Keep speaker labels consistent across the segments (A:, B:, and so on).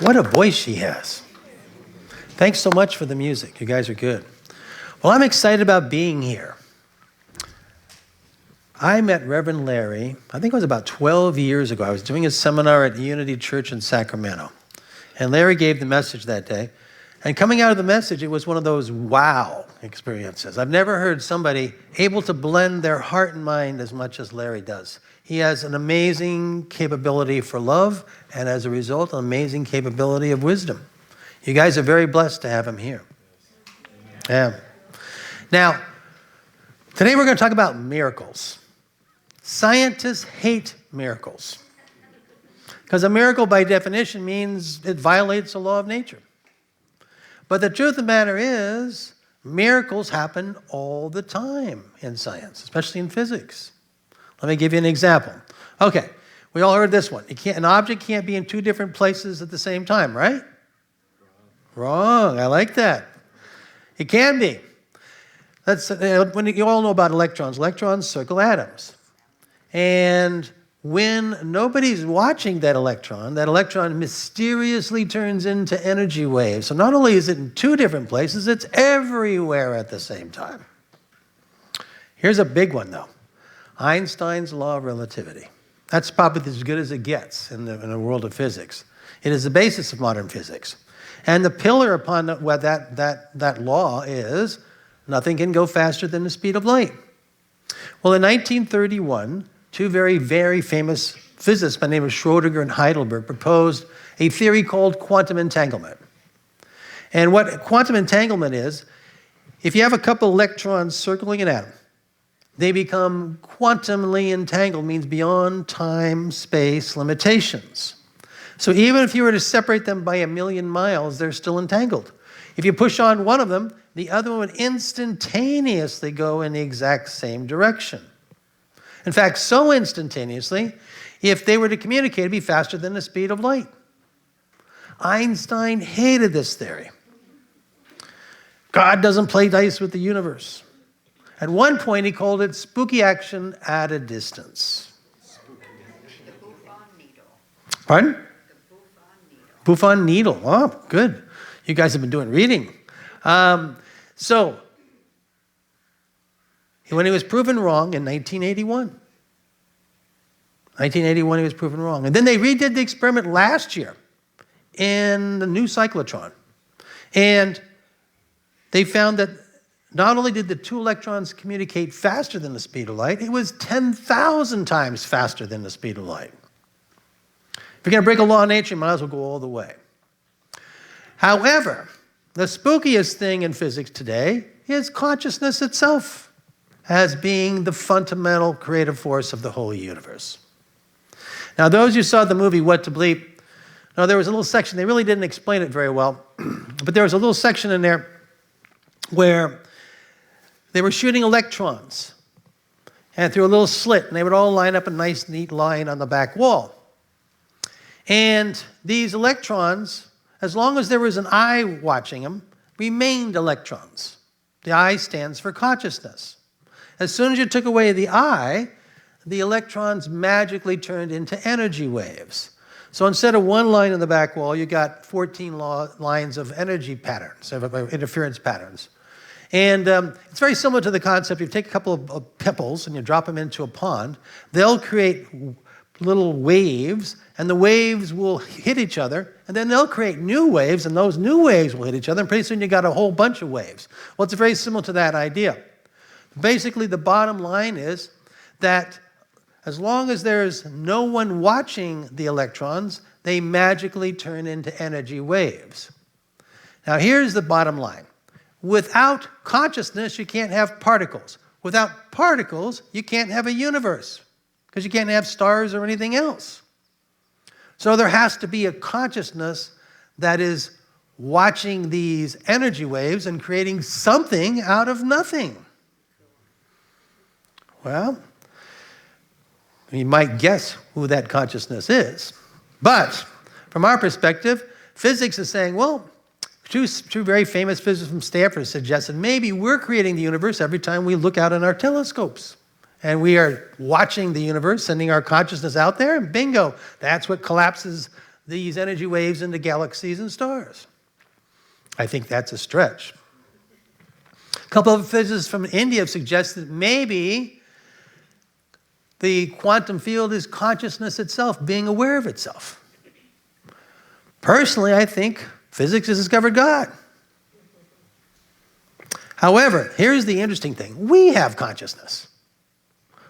A: What a voice she has. Thanks so much for the music. You guys are good. Well, I'm excited about being here. I met Reverend Larry, I think it was about 12 years ago. I was doing a seminar at Unity Church in Sacramento. And Larry gave the message that day. And coming out of the message, it was one of those wow experiences. I've never heard somebody able to blend their heart and mind as much as Larry does. He has an amazing capability for love, and as a result, an amazing capability of wisdom. You guys are very blessed to have him here. Yeah. Now, today we're going to talk about miracles. Scientists hate miracles, because a miracle by definition means it violates the law of nature. But the truth of the matter is, miracles happen all the time in science, especially in physics. Let me give you an example. Okay, we all heard this one. An object can't be in two different places at the same time, right? Wrong. I like that. It can be. When you all know about electrons. Electrons circle atoms. And when nobody's watching that electron mysteriously turns into energy waves. So not only is it in two different places, it's everywhere at the same time. Here's a big one, though. Einstein's law of relativity. That's probably as good as it gets in the world of physics. It is the basis of modern physics. And the pillar upon what that law is, nothing can go faster than the speed of light. Well, in 1931, two very, very famous physicists by the name of Schrödinger and Heidelberg proposed a theory called quantum entanglement. And what quantum entanglement is, if you have a couple electrons circling an atom, they become quantumly entangled, means beyond time, space limitations. So even if you were to separate them by 1,000,000 miles, they're still entangled. If you push on one of them, the other one would instantaneously go in the exact same direction. In fact, so instantaneously, if they were to communicate, it'd be faster than the speed of light. Einstein hated this theory. God doesn't play dice with the universe. At one point, he called it spooky action at a distance.
B: The Buffon needle.
A: Pardon?
B: The Buffon needle.
A: Buffon needle. Oh, good. You guys have been doing reading. So, when he was proven wrong in 1981. 1981, he was proven wrong. And then they redid the experiment last year in the new cyclotron. And they found that not only did the two electrons communicate faster than the speed of light, it was 10,000 times faster than the speed of light. If you're going to break a law of nature, you might as well go all the way. However, the spookiest thing in physics today is consciousness itself as being the fundamental creative force of the whole universe. Now, those who saw the movie What to Bleep, now there was a little section, they really didn't explain it very well, but there was a little section in there where they were shooting electrons and through a little slit, and they would all line up a nice, neat line on the back wall. And these electrons, as long as there was an eye watching them, remained electrons. The eye stands for consciousness. As soon as you took away the eye, the electrons magically turned into energy waves. So instead of one line in the back wall, you got 14 lines of energy patterns, of interference patterns. And it's very similar to the concept. You take a couple of pebbles and you drop them into a pond. They'll create little waves, and the waves will hit each other, and then they'll create new waves, and those new waves will hit each other, and pretty soon you got a whole bunch of waves. Well, it's very similar to that idea. Basically, the bottom line is that as long as there's no one watching the electrons, they magically turn into energy waves. Now, here's the bottom line. Without consciousness, you can't have particles. Without particles, you can't have a universe, because you can't have stars or anything else. So there has to be a consciousness that is watching these energy waves and creating something out of nothing. Well, you might guess who that consciousness is. But from our perspective, physics is saying, well, two very famous physicists from Stanford suggested maybe we're creating the universe every time we look out in our telescopes. And we are watching the universe, sending our consciousness out there, and bingo, that's what collapses these energy waves into galaxies and stars. I think that's a stretch. A couple of physicists from India have suggested maybe the quantum field is consciousness itself, being aware of itself. Personally, I think physics has discovered God. However, here's the interesting thing. We have consciousness.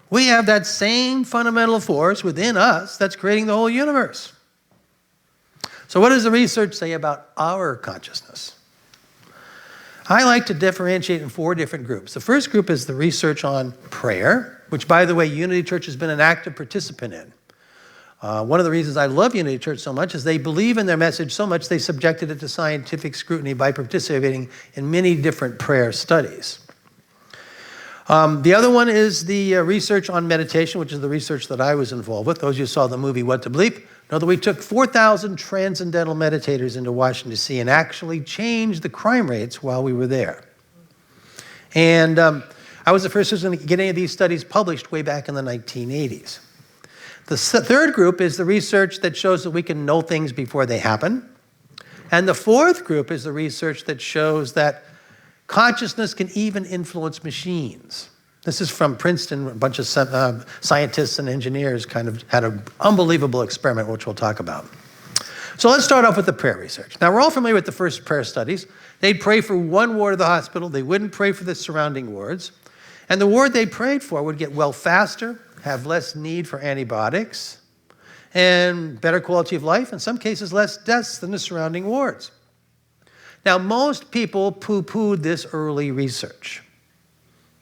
A: We have that same fundamental force within us that's creating the whole universe. So what does the research say about our consciousness? I like to differentiate in 4 different groups. The first group is the research on prayer, which, by the way, Unity Church has been an active participant in. One of the reasons I love Unity Church so much is they believe in their message so much they subjected it to scientific scrutiny by participating in many different prayer studies. The other one is the research on meditation, which is the research that I was involved with. Those of you who saw the movie What to Bleep know that we took 4,000 transcendental meditators into Washington, D.C. and actually changed the crime rates while we were there. And I was the first person to get any of these studies published way back in the 1980s. The third group is the research that shows that we can know things before they happen. And the fourth group is the research that shows that consciousness can even influence machines. This is from Princeton. A bunch of scientists and engineers kind of had an unbelievable experiment, which we'll talk about. So let's start off with the prayer research. Now, we're all familiar with the first prayer studies. They'd pray for one ward of the hospital. They wouldn't pray for the surrounding wards. And the ward they prayed for would get well faster, have less need for antibiotics, and better quality of life, in some cases less deaths than the surrounding wards. Now, most people poo-pooed this early research.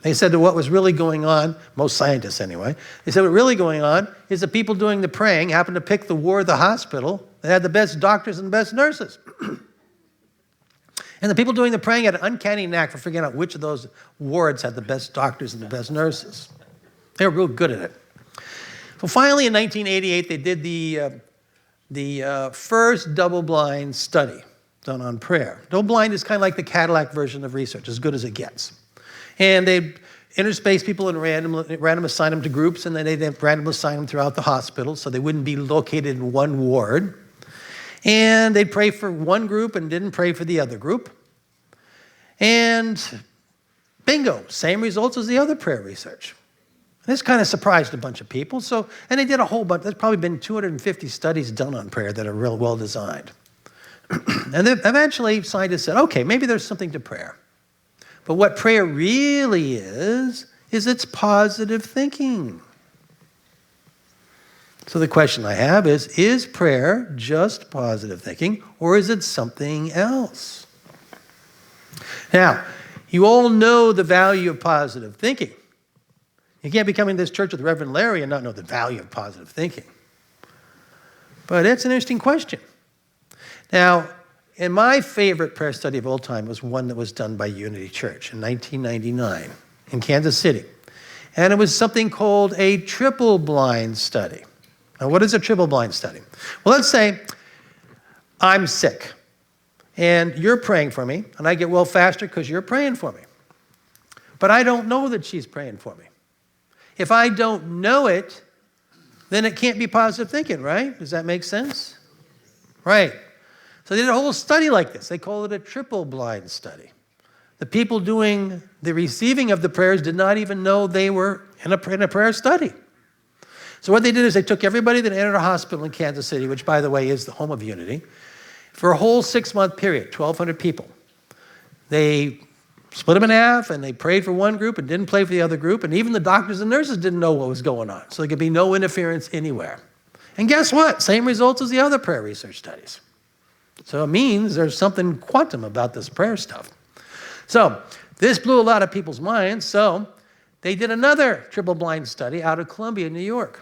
A: They said that what was really going on, most scientists anyway, they said what really going on is the people doing the praying happened to pick the ward of the hospital that had the best doctors and the best nurses. And the people doing the praying had an uncanny knack for figuring out which of those wards had the best doctors and the best nurses. They were real good at it. So finally, in 1988, they did the first double-blind study done on prayer. Double-blind is kind of like the Cadillac version of research, as good as it gets. And they'd interspace people and random assign them to groups, and then they'd random assign them throughout the hospital so they wouldn't be located in one ward. And they'd pray for one group and didn't pray for the other group. And bingo, same results as the other prayer research. And this kind of surprised a bunch of people. And they did a whole bunch. There's probably been 250 studies done on prayer that are real well designed. And then eventually scientists said, okay, maybe there's something to prayer. But what prayer really is it's positive thinking. So the question I have is prayer just positive thinking, or is it something else? Now, you all know the value of positive thinking. You can't be coming to this church with Reverend Larry and not know the value of positive thinking. But it's an interesting question. Now, and my favorite prayer study of all time was one that was done by Unity Church in 1999 in Kansas City. And it was something called a triple-blind study. Now, what is a triple-blind study? Well, let's say I'm sick, and you're praying for me, and I get well faster because you're praying for me. But I don't know that she's praying for me. If I don't know it, then it can't be positive thinking, right? Does that make sense? Right. So they did a whole study like this. They call it a triple-blind study. The people doing the receiving of the prayers did not even know they were in a prayer study. So what they did is they took everybody that entered a hospital in Kansas City, which, by the way, is the home of Unity, for a whole 6-month period, 1,200 people. They split them in half, and they prayed for one group and didn't pray for the other group, and even the doctors and nurses didn't know what was going on, so there could be no interference anywhere. And guess what? Same results as the other prayer research studies. So it means there's something quantum about this prayer stuff. So this blew a lot of people's minds, so they did another triple-blind study out of Columbia, New York.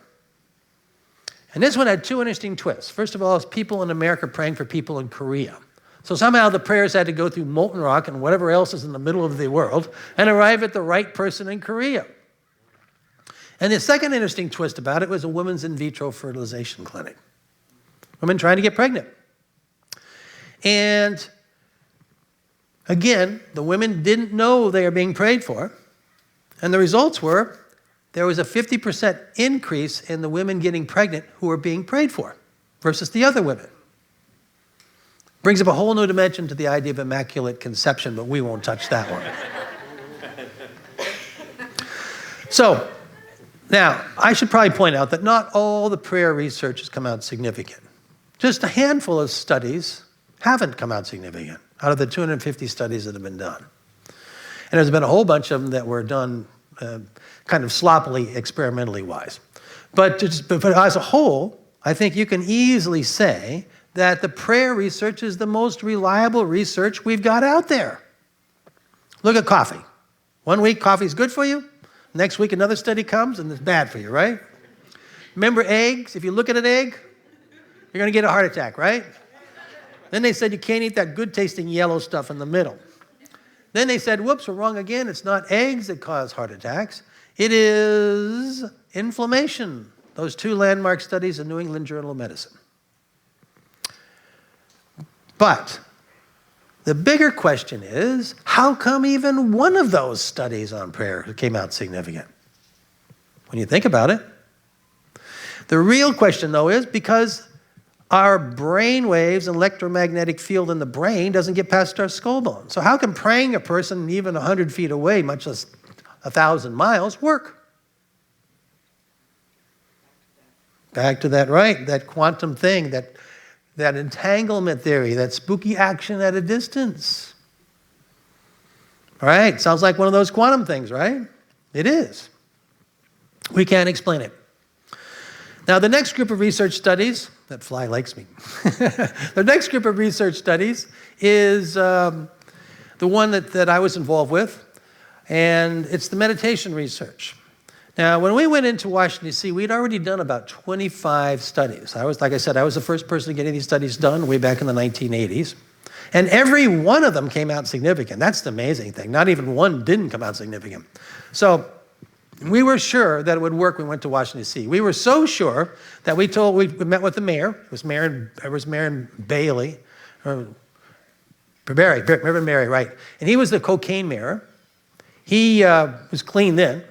A: And this one had 2 interesting twists. First of all, it's people in America praying for people in Korea. So somehow the prayers had to go through molten rock and whatever else is in the middle of the world and arrive at the right person in Korea. And the second interesting twist about it was a women's in vitro fertilization clinic. Women trying to get pregnant. And again, the women didn't know they were being prayed for. And the results were there was a 50% increase in the women getting pregnant who were being prayed for versus the other women. Brings up a whole new dimension to the idea of immaculate conception, but we won't touch that one. So, now, I should probably point out that not all the prayer research has come out significant. Just a handful of studies haven't come out significant out of the 250 studies that have been done. And there's been a whole bunch of them that were done kind of sloppily, experimentally wise. But as a whole, I think you can easily say that the prayer research is the most reliable research we've got out there. Look at coffee. 1 week, coffee's good for you. Next week, another study comes, and it's bad for you, right? Remember eggs? If you look at an egg, you're going to get a heart attack, right? Then they said you can't eat that good-tasting yellow stuff in the middle. Then they said, whoops, we're wrong again. It's not eggs that cause heart attacks. It is inflammation. Those 2 landmark studies in New England Journal of Medicine. But the bigger question is, how come even one of those studies on prayer came out significant? When you think about it. The real question, though, is because our brain waves and electromagnetic field in the brain doesn't get past our skull bone. So how can praying a person even 100 feet away, much less 1,000 miles, work? Back to that, right? That quantum thing, that entanglement theory, that spooky action at a distance. All right, sounds like one of those quantum things, right? It is. We can't explain it. Now, the next group of research studies, that fly likes me. The next group of research studies is the one that I was involved with, and it's the meditation research. Now, when we went into Washington, D.C., we'd already done about 25 studies. Like I said, I was the first person to get any of these studies done way back in the 1980s. And every one of them came out significant. That's the amazing thing. Not even one didn't come out significant. So we were sure that it would work when we went to Washington, D.C. We were so sure that we met with the mayor. It was Mayor Bailey. Reverend Barry, right. And he was the cocaine mayor. He was clean then.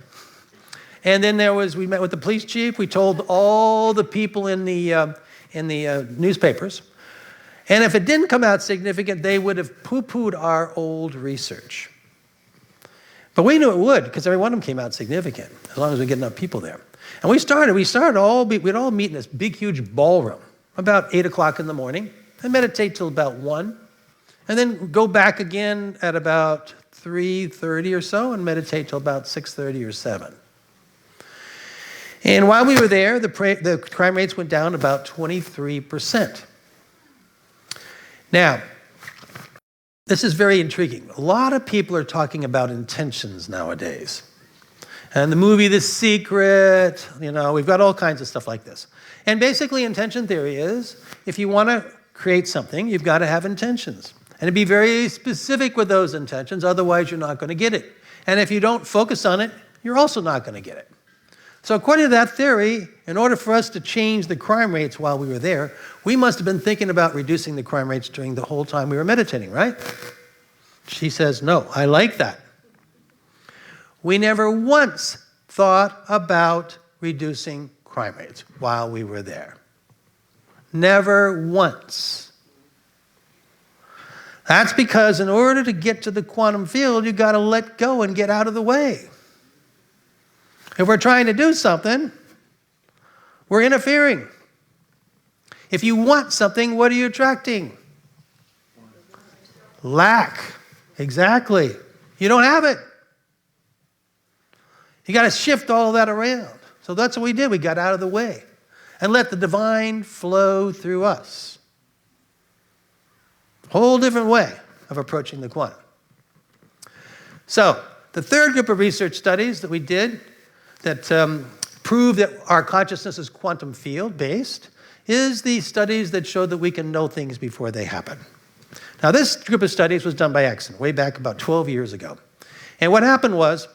A: And then we met with the police chief. We told all the people in the newspapers. And if it didn't come out significant, they would have poo-pooed our old research. But we knew it would, because every one of them came out significant, as long as we get enough people there. And we'd all meet in this big, huge ballroom about 8 o'clock in the morning and meditate till about 1. And then go back again at about 3:30 or so and meditate till about 6:30 or 7. And while we were there, the crime rates went down about 23%. Now, this is very intriguing. A lot of people are talking about intentions nowadays. And the movie The Secret, we've got all kinds of stuff like this. And basically, intention theory is, if you want to create something, you've got to have intentions. And to be very specific with those intentions, otherwise you're not going to get it. And if you don't focus on it, you're also not going to get it. So according to that theory, in order for us to change the crime rates while we were there, we must have been thinking about reducing the crime rates during the whole time we were meditating, right? She says, no, I like that. We never once thought about reducing crime rates while we were there. Never once. That's because in order to get to the quantum field, you've got to let go and get out of the way. If we're trying to do something, we're interfering. If you want something, what are you attracting? Lack. Exactly. You don't have it. You got to shift all of that around. So that's what we did. We got out of the way and let the divine flow through us. Whole different way of approaching the quantum. So the third group of research studies that we did that prove that our consciousness is quantum field based is the studies that show that we can know things before they happen. Now, this group of studies was done by accident way back about 12 years ago. And what happened was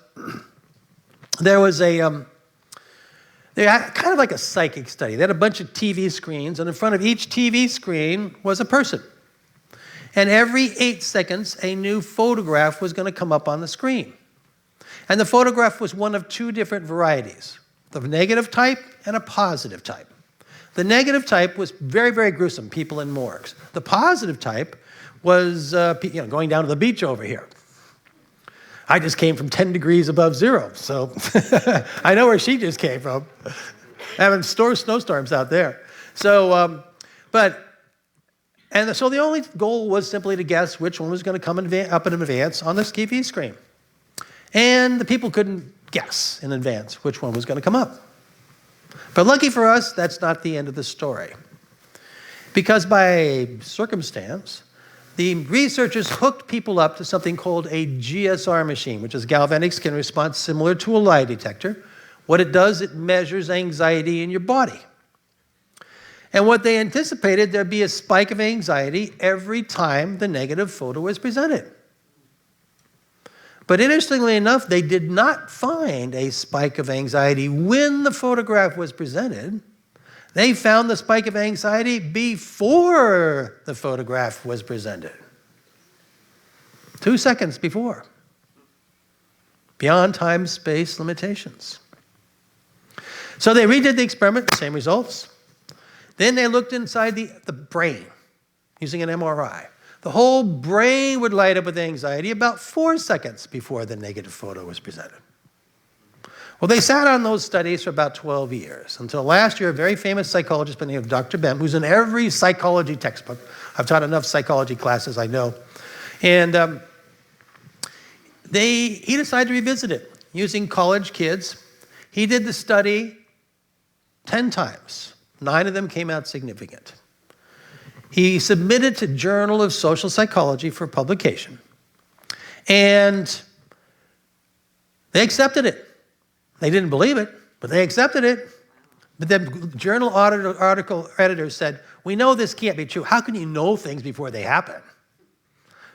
A: there was they had kind of like a psychic study. They had a bunch of TV screens, and in front of each TV screen was a person. And every 8 seconds, a new photograph was going to come up on the screen. And the photograph was one of 2 different varieties, the negative type and a positive type. The negative type was very, very gruesome, people in morgues. The positive type was going down to the beach over here. I just came from 10 degrees above zero, so I know where she just came from. Having snowstorms out there. So, so the only goal was simply to guess which one was going to come up in advance on the TV screen. And the people couldn't guess in advance which one was going to come up. But lucky for us, that's not the end of the story. Because by circumstance, the researchers hooked people up to something called a GSR machine, which is galvanic skin response, similar to a lie detector. What it does, it measures anxiety in your body. And what they anticipated, there'd be a spike of anxiety every time the negative photo was presented. But interestingly enough, they did not find a spike of anxiety when the photograph was presented. They found the spike of anxiety before the photograph was presented. 2 seconds before. Beyond time-space limitations. So they redid the experiment, same results. Then they looked inside the brain using an MRI. The whole brain would light up with anxiety about 4 seconds before the negative photo was presented. Well, they sat on those studies for about 12 years, until last year a very famous psychologist by the name of Dr. Bem, who's in every psychology textbook. I've taught enough psychology classes, I know. And he decided to revisit it using college kids. He did the study 10 times. 9 of them came out significant. He submitted to Journal of Social Psychology for publication. And they accepted it. They didn't believe it, but they accepted it. But the journal article editor said, we know this can't be true. How can you know things before they happen?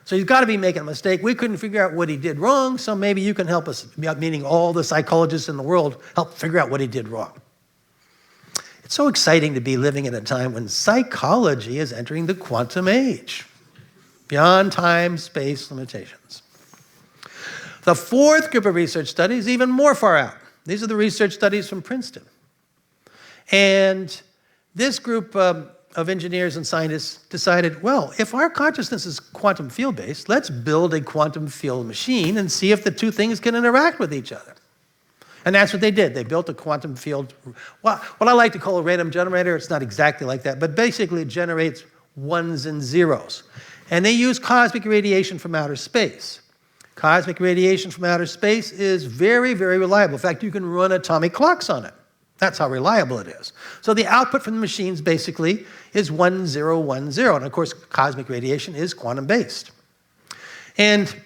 A: So he's got to be making a mistake. We couldn't figure out what he did wrong, so maybe you can help us, meaning all the psychologists in the world, help figure out what he did wrong. It's so exciting to be living in a time when psychology is entering the quantum age, beyond time, space limitations. The fourth group of research studies is even more far out. These are the research studies from Princeton. And this group of engineers and scientists decided, well, if our consciousness is quantum field-based, let's build a quantum field machine and see if the two things can interact with each other. And that's what they did. They built a quantum field, what I like to call a random generator. It's not exactly like that, but basically it generates ones and zeros. And they use cosmic radiation from outer space. Cosmic radiation from outer space is very, very reliable. In fact, you can run atomic clocks on it. That's how reliable it is. So the output from the machines basically is 1010. And of course, cosmic radiation is quantum-based. And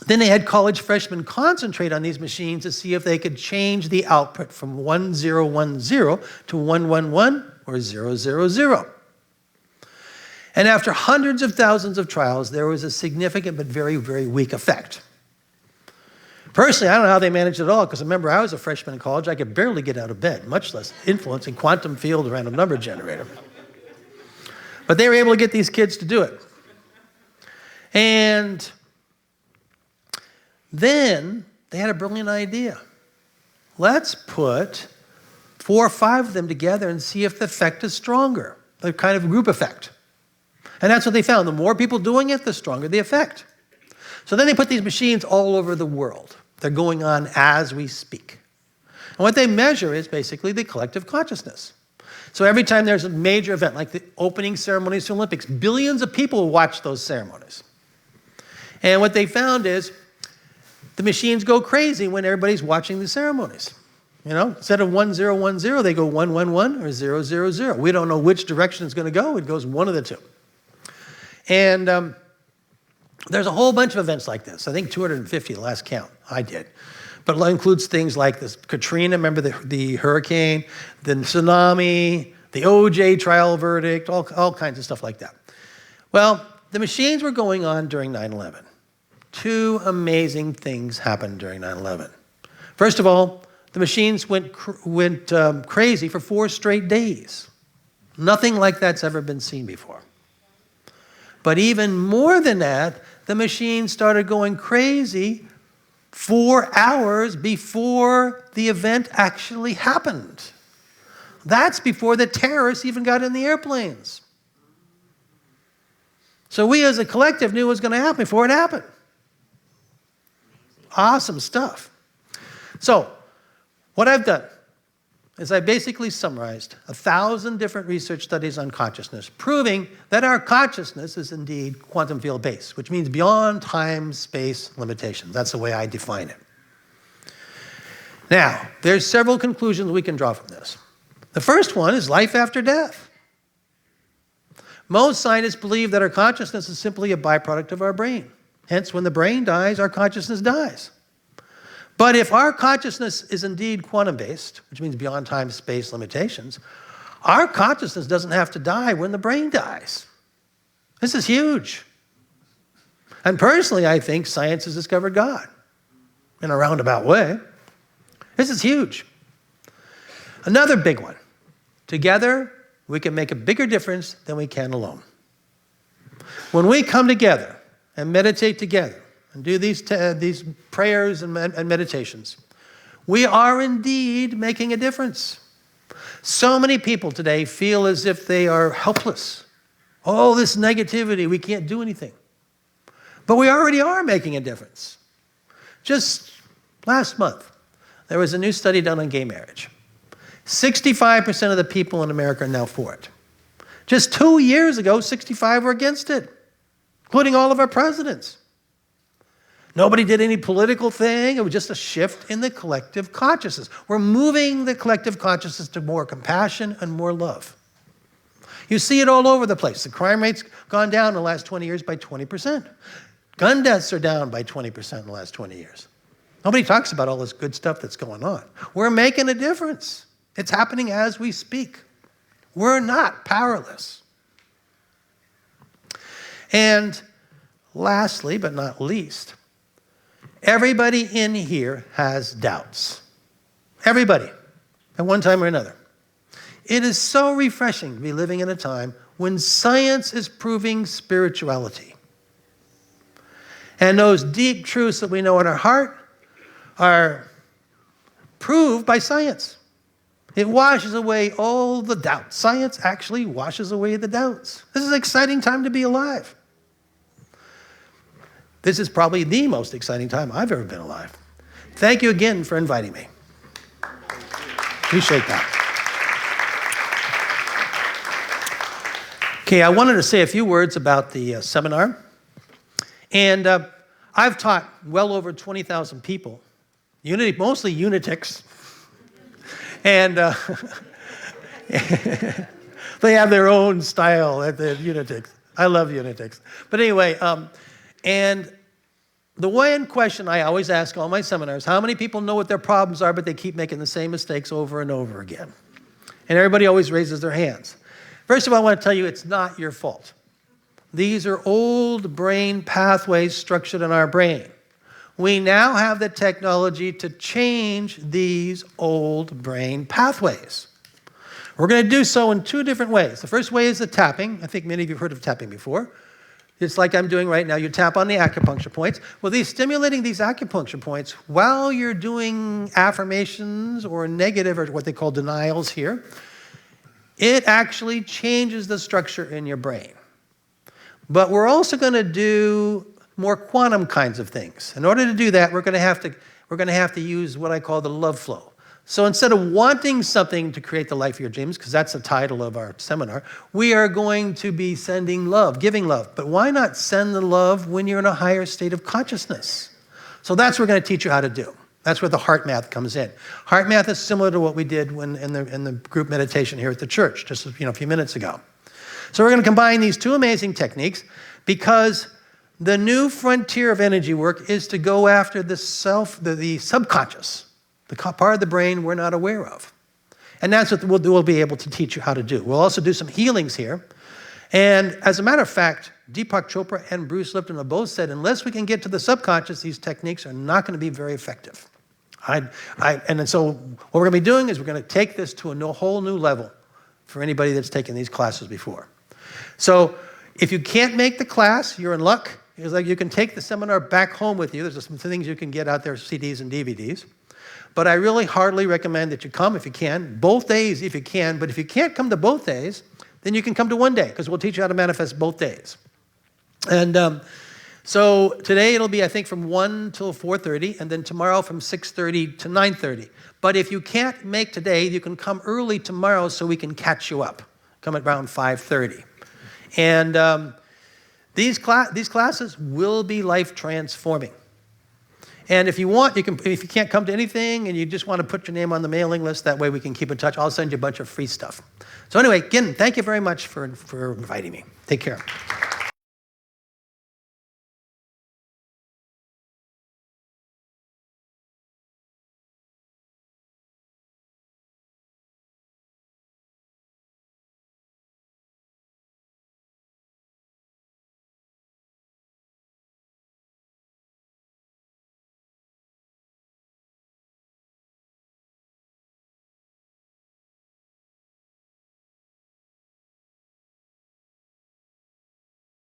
A: then they had college freshmen concentrate on these machines to see if they could change the output from 1010 to 111 or 000. And after hundreds of thousands of trials, there was a significant but very, very weak effect. Personally, I don't know how they managed it all, because remember, I was a freshman in college. I could barely get out of bed, much less influence a quantum field random number generator. But they were able to get these kids to do it. And then they had a brilliant idea. Let's put 4 or 5 of them together and see if the effect is stronger, a kind of group effect. And that's what they found. The more people doing it, the stronger the effect. So then they put these machines all over the world. They're going on as we speak. And what they measure is basically the collective consciousness. So every time there's a major event, like the opening ceremonies for the Olympics, billions of people watch those ceremonies. And what they found is the machines go crazy when everybody's watching the ceremonies. You know, instead of 1010, they go 111 or 000. We don't know which direction it's going to go. It goes one of the two. And there's a whole bunch of events like this. I think 250 last count. I did. But it includes things like this Katrina, remember the hurricane, the tsunami, the OJ trial verdict, all kinds of stuff like that. Well, the machines were going on during 9/11. 2 amazing things happened during 9/11. First of all, the machines went crazy for 4 straight days. Nothing like that's ever been seen before. But even more than that, the machine started going crazy 4 hours before the event actually happened. That's before the terrorists even got in the airplanes. So we as a collective knew what was going to happen before it happened. Awesome stuff. So what I've done is I basically summarized 1,000 different research studies on consciousness, proving that our consciousness is indeed quantum field based, which means beyond time, space limitations. That's the way I define it. Now, there's several conclusions we can draw from this. The first one is life after death. Most scientists believe that our consciousness is simply a byproduct of our brain. Hence, when the brain dies, our consciousness dies. But if our consciousness is indeed quantum-based, which means beyond time, space limitations, our consciousness doesn't have to die when the brain dies. This is huge. And personally, I think science has discovered God in a roundabout way. This is huge. Another big one. Together, we can make a bigger difference than we can alone. When we come together and meditate together and do these prayers and meditations, we are indeed making a difference. So many people today feel as if they are helpless. Oh, this negativity, we can't do anything. But we already are making a difference. Just last month, there was a new study done on gay marriage. 65% of the people in America are now for it. Just 2 years ago, 65 were against it, including all of our presidents. Nobody did any political thing. It was just a shift in the collective consciousness. We're moving the collective consciousness to more compassion and more love. You see it all over the place. The crime rate's gone down in the last 20 years by 20%. Gun deaths are down by 20% in the last 20 years. Nobody talks about all this good stuff that's going on. We're making a difference. It's happening as we speak. We're not powerless. And lastly, but not least, everybody in here has doubts. Everybody, at one time or another. It is so refreshing to be living in a time when science is proving spirituality. And those deep truths that we know in our heart are proved by science. It washes away all the doubts. Science actually washes away the doubts. This is an exciting time to be alive. This is probably the most exciting time I've ever been alive. Thank you again for inviting me. Appreciate that. Okay, I wanted to say a few words about the seminar. And I've taught well over 20,000 people, mostly Unitics. And they have their own style at the Unitics. I love Unitics. But anyway, and the one question I always ask all my seminars, how many people know what their problems are, but they keep making the same mistakes over and over again? And everybody always raises their hands. First of all, I want to tell you it's not your fault. These are old brain pathways structured in our brain. We now have the technology to change these old brain pathways. We're going to do so in two different ways. The first way is the tapping. I think many of you have heard of tapping before. It's like I'm doing right now. You tap on the acupuncture points. Well, stimulating these acupuncture points while you're doing affirmations or negative, or what they call denials here, it actually changes the structure in your brain. But we're also going to do more quantum kinds of things. In order to do that, we're going to have to use what I call the love flow. So instead of wanting something to create the life of your dreams, because that's the title of our seminar, we are going to be sending love, giving love. But why not send the love when you're in a higher state of consciousness? So that's what we're going to teach you how to do. That's where the heart math comes in. Heart math is similar to what we did in the group meditation here at the church just a few minutes ago. So we're going to combine these two amazing techniques because the new frontier of energy work is to go after the subconscious, the part of the brain we're not aware of. And that's what we'll be able to teach you how to do. We'll also do some healings here. And as a matter of fact, Deepak Chopra and Bruce Lipton have both said, unless we can get to the subconscious, these techniques are not going to be very effective. And so what we're going to be doing is we're going to take this to a whole new level for anybody that's taken these classes before. So if you can't make the class, you're in luck. It's like you can take the seminar back home with you. There's some things you can get out there, CDs and DVDs. But I really heartily recommend that you come if you can, both days if you can. But if you can't come to both days, then you can come to one day, because we'll teach you how to manifest both days. And so today it'll be, I think, from 1 till 4:30, and then tomorrow from 6:30 to 9:30. But if you can't make today, you can come early tomorrow so we can catch you up. Come at around 5:30. And these classes will be life transforming. And if you want, if you can't come to anything and you just want to put your name on the mailing list, that way we can keep in touch. I'll send you a bunch of free stuff. So anyway, again, thank you very much for inviting me. Take care.